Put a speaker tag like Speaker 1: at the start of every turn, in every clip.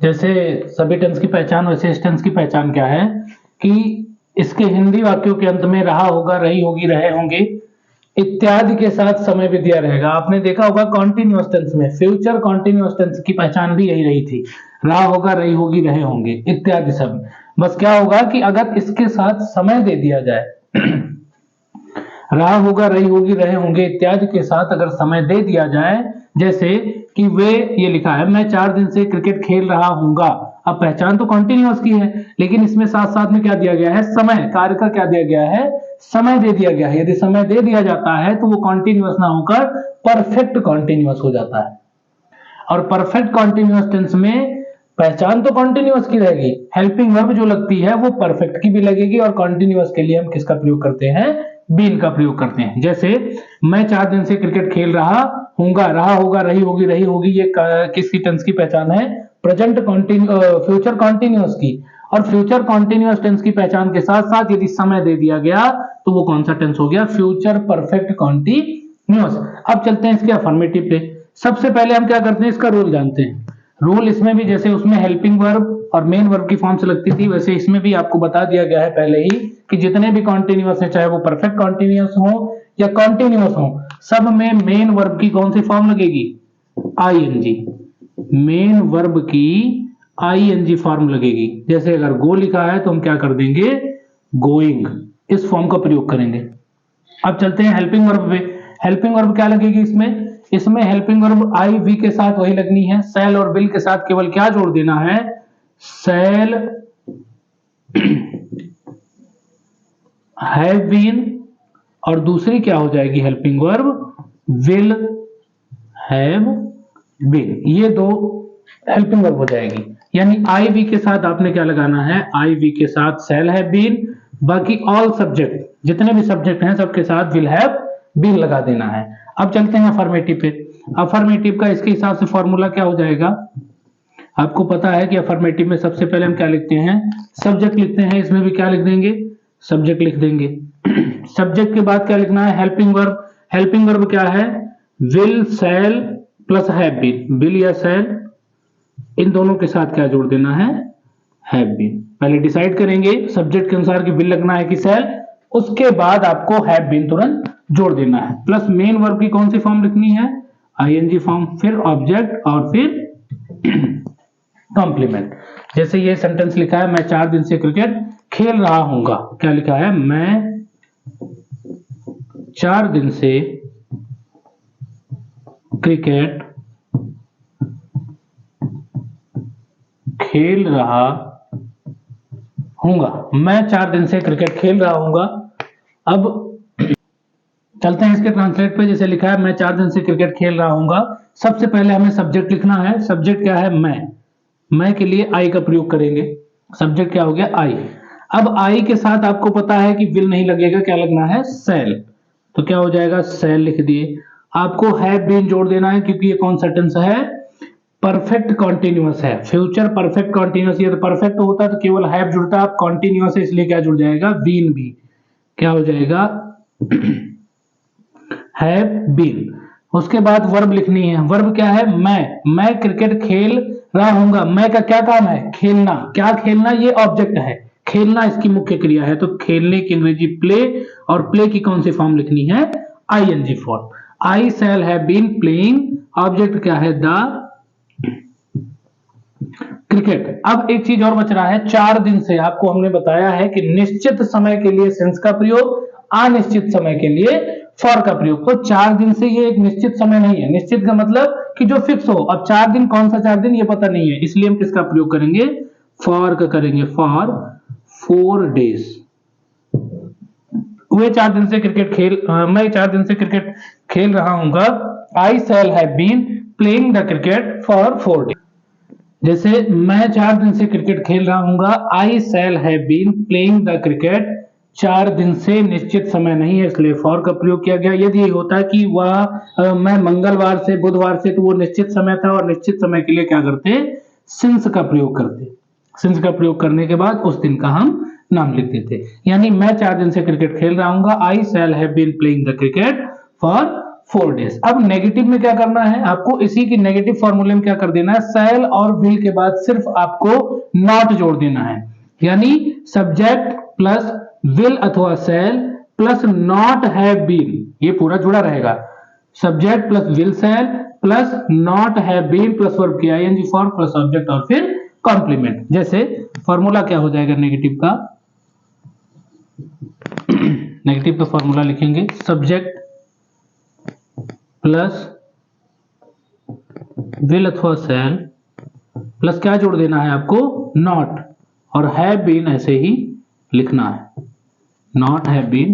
Speaker 1: जैसे सभी टेंस की पहचान, वैसे इस टेंस की पहचान क्या है कि इसके हिंदी वाक्यों के अंत में रहा होगा, रही होगी, रहे होंगे इत्यादि के साथ समय भी दिया रहेगा। आपने देखा होगा कॉन्टिन्यूअस टेंस में, फ्यूचर कॉन्टिन्यूअस टेंस की पहचान भी यही रही थी, रहा होगा, रही होगी, रहे होंगे इत्यादि सब। बस क्या होगा कि अगर इसके साथ समय दे दिया जाए रहा होगा, रही होगी, रहे होंगे इत्यादि के साथ अगर समय दे दिया जाए, जैसे कि वे, ये लिखा है मैं 4 दिन से क्रिकेट खेल रहा हूंगा। अब पहचान तो कॉन्टिन्यूअस की है, लेकिन इसमें साथ साथ में क्या दिया गया है, समय, कार्य का क्या दिया गया है, समय दे दिया गया है। यदि समय दे दिया जाता है तो वो कॉन्टिन्यूअस ना होकर परफेक्ट कॉन्टिन्यूअस हो जाता है। और परफेक्ट कॉन्टिन्यूअस टेंस में पहचान तो कॉन्टिन्यूअस की रहेगी, हेल्पिंग वर्ब जो लगती है वो परफेक्ट की भी लगेगी, और कॉन्टिन्यूअस के लिए हम किसका प्रयोग करते हैं, बीन का प्रयोग करते हैं। जैसे मैं 4 दिन से क्रिकेट खेल रहा हूंगा, रहा होगा, रही होगी, रही होगी, ये किसकी टेंस की पहचान है, प्रेजेंट फ्यूचर कॉन्टिन्यूअस की। और फ्यूचर कॉन्टिन्यूअस टेंस की पहचान के साथ साथ यदि समय दे दिया गया तो वो कौन सा टेंस हो गया, फ्यूचर परफेक्ट कॉन्टिन्यूअस। अब चलते हैं इसके अफर्मेटिव पे। सबसे पहले हम क्या करते हैं, इसका रूल जानते हैं। रूल इसमें भी जैसे उसमें हेल्पिंग वर्ब और मेन वर्ब की फॉर्म से लगती थी, वैसे इसमें भी आपको बता दिया गया है पहले ही कि जितने भी कॉन्टिन्यूअस है, चाहे वो परफेक्ट कॉन्टिन्यूअस हो या कॉन्टिन्यूअस हो, सब में मेन वर्ब की कौन सी फॉर्म लगेगी, आईएनजी। मेन वर्ब की आईएनजी फॉर्म लगेगी। जैसे अगर गो लिखा है तो हम क्या कर देंगे, गोइंग, इस फॉर्म का प्रयोग करेंगे। अब चलते हैं हेल्पिंग वर्ब पे। हेल्पिंग वर्ब क्या लगेगी इसमें हेल्पिंग वर्ब आई वी के साथ वही लगनी है। सेल और विल के साथ केवल क्या जोड़ देना है, सेल हैव बीन, और दूसरी क्या हो जाएगी helping verb, will have been. ये दो हेल्पिंग वर्ब हो जाएगी। यानी आई वी के साथ आपने क्या लगाना है, आई वी के साथ सेल हैव बीन, बाकी ऑल सब्जेक्ट, जितने भी सब्जेक्ट हैं सबके साथ विल हैव बीन लगा देना है। अब चलते हैं अफर्मेटिव पे। अफर्मेटिव का इसके हिसाब से फॉर्मूला क्या हो जाएगा, आपको पता है कि अफर्मेटिव में सबसे पहले हम क्या लिखते हैं, सब्जेक्ट लिखते हैं। इसमें भी क्या लिख देंगे, सब्जेक्ट लिख देंगे। सब्जेक्ट के बाद क्या लिखना है, हेल्पिंग वर्ब। हेल्पिंग वर्ब क्या है, will, shall plus have been. Will या सेल, इन दोनों के साथ क्या जोड़ देना है, हैव बीन। पहले डिसाइड करेंगे सब्जेक्ट के अनुसार कि विल लगना है कि सेल, उसके बाद आपको हैव बीन तुरंत जोड़ देना है। प्लस मेन वर्ब की कौन सी फॉर्म लिखनी है, आईएनजी फॉर्म, फिर ऑब्जेक्ट और फिर कॉम्प्लीमेंट। जैसे ये सेंटेंस लिखा है मैं 4 दिन से क्रिकेट खेल रहा हूंगा, क्या लिखा है, मैं 4 दिन से क्रिकेट खेल रहा हूंगा, मैं 4 दिन से क्रिकेट खेल रहा हूंगा। अब चलते हैं इसके ट्रांसलेट पे। जैसे लिखा है मैं 4 दिन से क्रिकेट खेल रहा हूंगा, सबसे पहले हमें सब्जेक्ट लिखना है। सब्जेक्ट क्या है, मैं के लिए आई का प्रयोग करेंगे। सब्जेक्ट क्या हो गया, आई। अब आई के साथ आपको पता है कि विल नहीं लगेगा, क्या लगना है, सेल। तो क्या हो जाएगा, सेल लिख दिए। आपको हैव बीन जोड़ देना है क्योंकि ये कौन सा टेंस है, परफेक्ट कॉन्टिन्यूअस है, फ्यूचर परफेक्ट कॉन्टिन्यूअस। ये तो परफेक्ट होता तो केवल हैव जुड़ता, अब कॉन्टिन्यूअस है इसलिए क्या जुड़ जाएगा, बीन भी। क्या हो जाएगा, हैव बीन। उसके बाद वर्ब लिखनी है। वर्ब क्या है, मैं क्रिकेट खेल रहा हूंगा। मैं का क्या काम है, खेलना। क्या खेलना, ये ऑब्जेक्ट है, खेलना इसकी मुख्य क्रिया है, तो खेलने की अंग्रेजी प्ले, और प्ले की कौन सी फॉर्म लिखनी है, ING form. I shall have been playing, object क्या है, द क्रिकेट। अब एक चीज और बच रहा है, 4 दिन से आपको हमने बताया है कि निश्चित समय के लिए सिंस का प्रयोग, अनिश्चित समय के लिए फॉर का प्रयोग। तो 4 दिन से ये एक निश्चित समय नहीं है। निश्चित का मतलब कि जो फिक्स हो। अब 4 दिन, कौन सा 4 दिन ये पता नहीं है, इसलिए हम किसका प्रयोग करेंगे, फॉर का करेंगे, फॉर 4 डेज। वे 4 दिन से क्रिकेट मैं 4 दिन से क्रिकेट खेल रहा हूंगा, I shall have been playing the cricket for 4 days. जैसे मैं 4 दिन से क्रिकेट खेल रहा हूंगा, I shall have been playing the cricket, 4 दिन से निश्चित समय नहीं है इसलिए फॉर का प्रयोग किया गया। यदि होता है कि वह मैं मंगलवार से बुधवार से, तो वो निश्चित समय था और निश्चित समय के लिए क्या करते, सिंस का प्रयोग करते। सिंस का प्रयोग करने के बाद उस दिन का हम नाम लिख देते। यानी मैं 4 दिन से क्रिकेट खेल रहा हूंगा, I shall have been playing the cricket for 4 days। अब नेगेटिव में क्या करना है आपको, इसी की नेगेटिव फॉर्मूले में क्या कर देना है, शैल और विल के बाद सिर्फ आपको नॉट जोड़ देना है, यानी सब्जेक्ट प्लस विल अथवा shall plus not have been, ये पूरा जुड़ा रहेगा। Subject plus will shall plus not have been plus verb की आईएनजी फॉर्म प्लस ऑब्जेक्ट और फिर कॉम्प्लीमेंट। जैसे फॉर्मूला क्या हो जाएगा नेगेटिव का, नेगेटिव का फॉर्मूला लिखेंगे सब्जेक्ट प्लस विल अथवा शैल प्लस क्या जोड़ देना है आपको, नॉट, और हैव बीन ऐसे ही लिखना है, not have been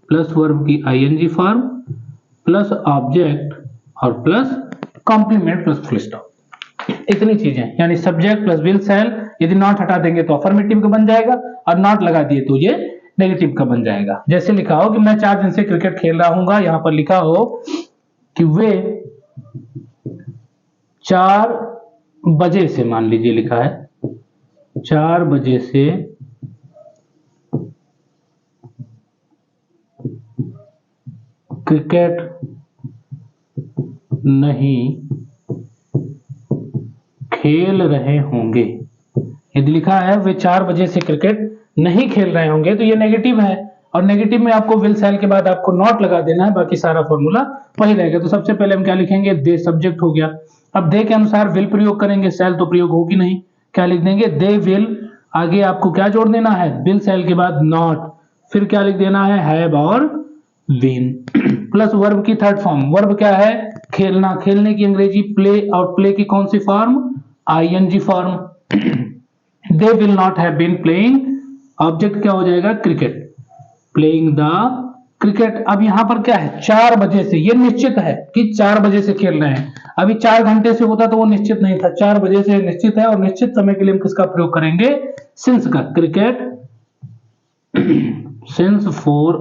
Speaker 1: plus verb की आईएनजी फॉर्म प्लस ऑब्जेक्ट और plus complement plus full stop. इतनी चीजें, यानी सब्जेक्ट प्लस विल शैल, यदि नॉट हटा देंगे तो अफर्मेटिव का बन जाएगा और नॉट लगा दिए तो ये नेगेटिव का बन जाएगा। जैसे लिखा हो कि मैं 4 दिन से क्रिकेट खेल रहा हूँ, यहां पर लिखा हो कि वे 4 बजे से, मान लीजिए लिखा है 4 बजे से क्रिकेट नहीं खेल रहे होंगे। यदि लिखा है वे 4 बजे से क्रिकेट नहीं खेल रहे होंगे तो ये नेगेटिव है, और नेगेटिव में आपको विल शैल के बाद आपको नॉट लगा देना है, बाकी सारा फॉर्मूला वही रहेगा। तो सबसे पहले हम क्या लिखेंगे, दे सब्जेक्ट हो गया। अब दे के अनुसार विल प्रयोग करेंगे, शैल तो प्रयोग होगी नहीं, क्या लिख देंगे, दे विल, आगे आपको क्या जोड़ देना है, विल शैल के बाद नॉट, फिर क्या लिख देना है, हैव और बीन प्लस वर्ब की थर्ड फॉर्म। वर्ब क्या है, खेलना, खेलने की अंग्रेजी प्ले, और प्ले की कौन सी form, ING form. They will not have been playing, object क्या हो जाएगा, क्रिकेट, प्लेइंग द क्रिकेट। अब यहां पर क्या है, 4 बजे से, ये निश्चित है कि 4 बजे से खेल रहे हैं। अभी 4 घंटे से होता तो वो निश्चित नहीं था, 4 बजे से निश्चित है, और निश्चित समय के लिए हम किसका प्रयोग करेंगे, सिंस का, cricket since 4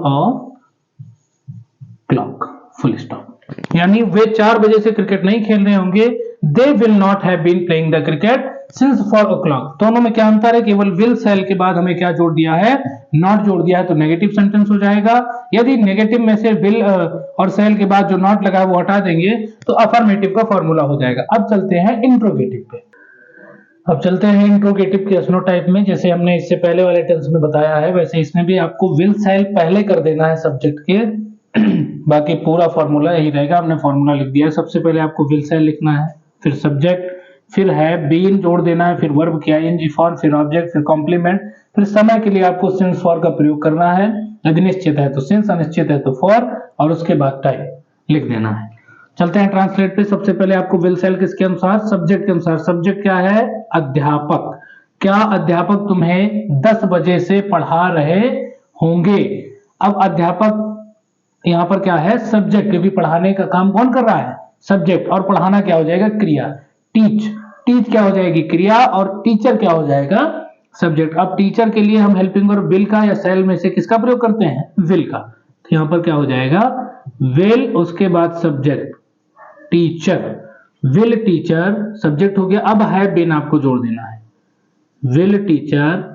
Speaker 1: o'clock, full stop. यानी वे 4 बजे से क्रिकेट नहीं खेल रहे होंगे, they will not have been playing the cricket since 4 o'clock। दोनों में क्या अंतर है, केवल विल शैल के बाद हमें क्या जोड़ दिया है, नॉट जोड़ दिया है, तो नेगेटिव सेंटेंस हो जाएगा। यदि नेगेटिव में से विल और शैल के बाद जो नॉट लगा है वो हटा देंगे तो अफर्मेटिव का फॉर्मूला हो जाएगा। अब चलते हैं इंट्रोगेटिव पे। अब चलते हैं इंट्रोगेटिव के एस्नोटाइप में। जैसे हमने इससे पहले वाले टेंस में बताया है, वैसे इसमें भी आपको विल शैल पहले कर देना है सब्जेक्ट के, बाकी पूरा फॉर्मूला यही रहेगा। हमने फॉर्मूला लिख दिया है, सबसे पहले आपको विल शैल लिखना है, फिर सब्जेक्ट, फिर हैव बीन जोड़ देना है, फिर वर्ब की आईएनजी फॉर्म, फिर ऑब्जेक्ट, फिर कॉम्प्लीमेंट, फिर समय के लिए आपको सिंस फॉर का प्रयोग करना है। यदि निश्चित है तो सिंस, अनिश्चित है तो फॉर, और उसके बाद टाइम लिख देना है। चलते हैं ट्रांसलेट पे। सबसे पहले आपको विल शैल किसके अनुसार, सब्जेक्ट के अनुसार। सब्जेक्ट क्या है, अध्यापक। क्या अध्यापक तुम्हें 10 बजे से पढ़ा रहे होंगे। अब अध्यापक यहां पर क्या है, सब्जेक्ट, क्योंकि पढ़ाने का काम कौन कर रहा है, सब्जेक्ट, और पढ़ाना क्या हो जाएगा, क्रिया। टीच, टीच क्या हो जाएगी, क्रिया, और टीचर क्या हो जाएगा, सब्जेक्ट। अब टीचर के लिए हम हेल्पिंग और विल का या शैल में से किसका प्रयोग करते हैं, विल का। तो यहां पर क्या हो जाएगा, विल, उसके बाद subject, teacher, will teacher, subject हो गया। अब हैव बीन आपको जोड़ देना है, will teacher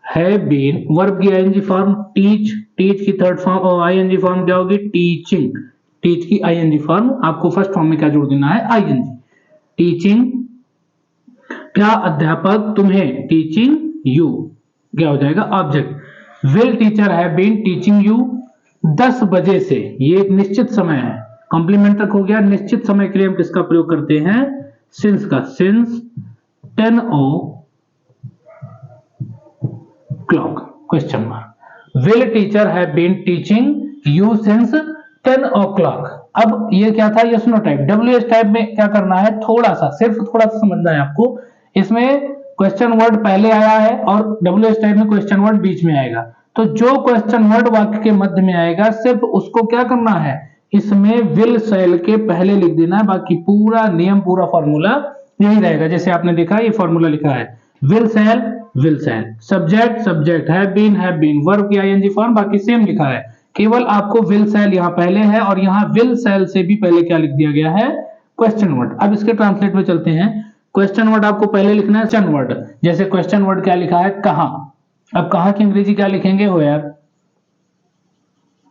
Speaker 1: have been, verb की आईएनजी फॉर्म टीच, टीच की थर्ड फॉर्म और आईएनजी फॉर्म क्या होगी, टीचिंग, टीच की आईएनजी फॉर्म आपको फर्स्ट फॉर्म में क्या जोड़ देना है, आईएनजी, टीचिंग। क्या अध्यापक तुम्हें, टीचिंग यू, क्या हो जाएगा, object. Will teacher have been teaching you 10 बजे से, ये एक निश्चित समय है, कॉम्प्लीमेंट तक हो गया। निश्चित समय के लिए हम किसका प्रयोग करते हैं, सिंस का, since 10 o'clock, question mark. Will teacher have been teaching you since 10 o'clock। अब ये क्या था, yes no type. WH type में क्या करना है, थोड़ा सा, सिर्फ थोड़ा सा समझना है आपको। इसमें क्वेश्चन वर्ड पहले आया है और डब्ल्यूएच टाइप में क्वेश्चन वर्ड बीच में आएगा। तो जो क्वेश्चन वर्ड वाक्य के मध्य में आएगा सिर्फ उसको क्या करना है, इसमें विल शैल के पहले लिख देना है। बाकी पूरा नियम, पूरा फॉर्मूला यही रहेगा। जैसे आपने देखा ये फॉर्मूला लिखा है, will shall, will shall, subject, subject, have been, verb की आईएनजी फॉर्म, बाकी सेम लिखा है। केवल आपको विल शैल यहाँ पहले है और यहाँ विल शैल से भी पहले क्या लिख दिया गया है, क्वेश्चन वर्ड। अब इसके ट्रांसलेट में चलते हैं। क्वेश्चन वर्ड आपको पहले लिखना है क्वेश्चन वर्ड। जैसे क्वेश्चन वर्ड क्या लिखा है, कहां। अब कहां की अंग्रेजी क्या लिखेंगे, हो यार,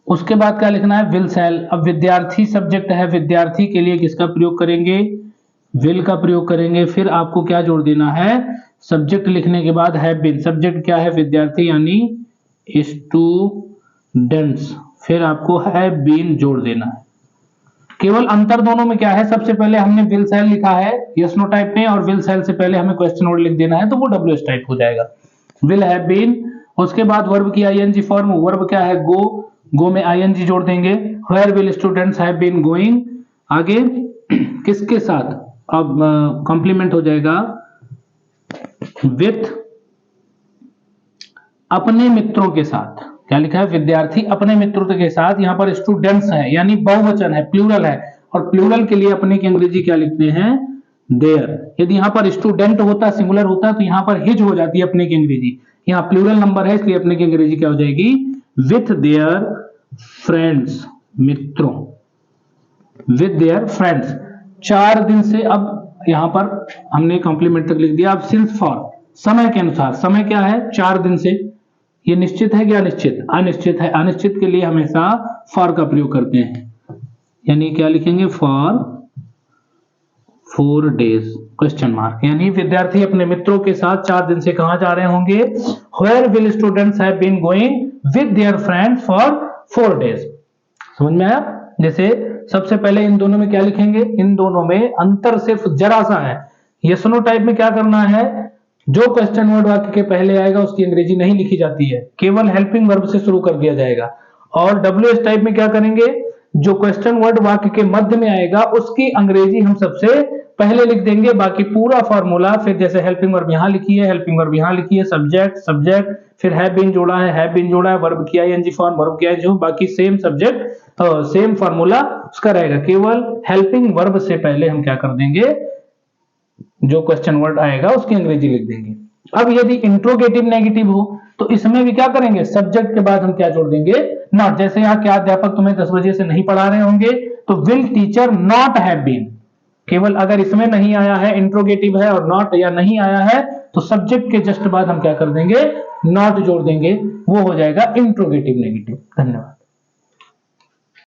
Speaker 1: उसके बाद क्या लिखना है, विल सेल। अब विद्यार्थी सब्जेक्ट है, विद्यार्थी के लिए किसका प्रयोग करेंगे, विल का प्रयोग करेंगे। फिर आपको क्या जोड़ देना है, सब्जेक्ट लिखने के बाद हैव बीन, सब्जेक्ट क्या है, विद्यार्थी यानी स्टूडेंट्स, फिर आपको हैव बीन जोड़ देना है। केवल अंतर दोनों में क्या है, सबसे पहले हमने विल सेल लिखा है यस नो टाइप में, और विल सेल से पहले हमें क्वेश्चन वर्ड लिख देना है तो वो डब्ल्यूएस टाइप हो जाएगा, विल हैव बीन। उसके बाद वर्ब की आईएनजी फॉर्म, वर्ब क्या है, गो, गो में आईएनजी जोड़ देंगे। Where will students have been going, आगे किसके साथ, अब कॉम्प्लीमेंट हो जाएगा विथ, अपने मित्रों के साथ। क्या लिखा है, विद्यार्थी अपने मित्रों के साथ, यहां पर स्टूडेंट्स है यानी बहुवचन है, प्लूरल है, और प्लूरल के लिए अपने की अंग्रेजी क्या लिखते हैं, देयर। यदि यहां पर स्टूडेंट होता, सिंगुलर होता, तो यहां पर हिज हो जाती है अपने की अंग्रेजी, यहां प्लूरल नंबर है इसलिए अपने की अंग्रेजी क्या हो जाएगी, विथ देयर फ्रेंड्स, मित्रों, विथ देयर फ्रेंड्स। 4 दिन से, अब यहां पर हमने कॉम्प्लीमेंट तक लिख दिया। अब सिंस फॉर, समय के अनुसार, समय क्या है, 4 दिन से, ये निश्चित है क्या अनिश्चित, अनिश्चित है, अनिश्चित के लिए हमेशा फॉर का प्रयोग करते हैं, यानी क्या लिखेंगे, फॉर 4 डेज क्वेश्चन मार्क, यानी विद्यार्थी अपने मित्रों के साथ 4 दिन से कहां जा रहे होंगे, where will students have been going with their friends for 4 days. समझ में आया। जैसे सबसे पहले इन दोनों में क्या लिखेंगे, इन दोनों में अंतर सिर्फ जरा सा है। यस नो टाइप में क्या करना है, जो क्वेश्चन वर्ड वाक्य के पहले आएगा उसकी अंग्रेजी नहीं लिखी जाती है, केवल हेल्पिंग वर्ब से शुरू कर दिया जाएगा। और डब्ल्यूएस टाइप में क्या करेंगे, जो क्वेश्चन वर्ड वाक्य के मध्य में आएगा उसकी अंग्रेजी हम सबसे पहले लिख देंगे, बाकी पूरा फॉर्मूला फिर, जैसे हेल्पिंग वर्ब यहां लिखी है, हेल्पिंग वर्ब यहां लिखी है, सब्जेक्ट सब्जेक्ट, फिर हैव बीन जोड़ा है, हैव बीन जोड़ा है, वर्ब की आईएनजी फॉर्म, वर्ब की आईएनजी, बाकी सेम सब्जेक्ट सेम फॉर्मूला उसका रहेगा, केवल हेल्पिंग वर्ब से पहले हम क्या कर देंगे, जो क्वेश्चन वर्ड आएगा उसकी अंग्रेजी लिख देंगे। अब यदि इंट्रोगेटिव नेगेटिव हो तो इसमें भी क्या करेंगे, सब्जेक्ट के बाद हम क्या जोड़ देंगे, नॉट। जैसे यहाँ क्या अध्यापक तुम्हें 10 बजे से नहीं पढ़ा रहे होंगे तो will teacher not have been, केवल अगर इसमें नहीं आया है, इंट्रोगेटिव है और नॉट या नहीं आया है, तो सब्जेक्ट के जस्ट बाद हम क्या कर देंगे, नॉट जोड़ देंगे, वो हो जाएगा इंट्रोगेटिव नेगेटिव। धन्यवाद।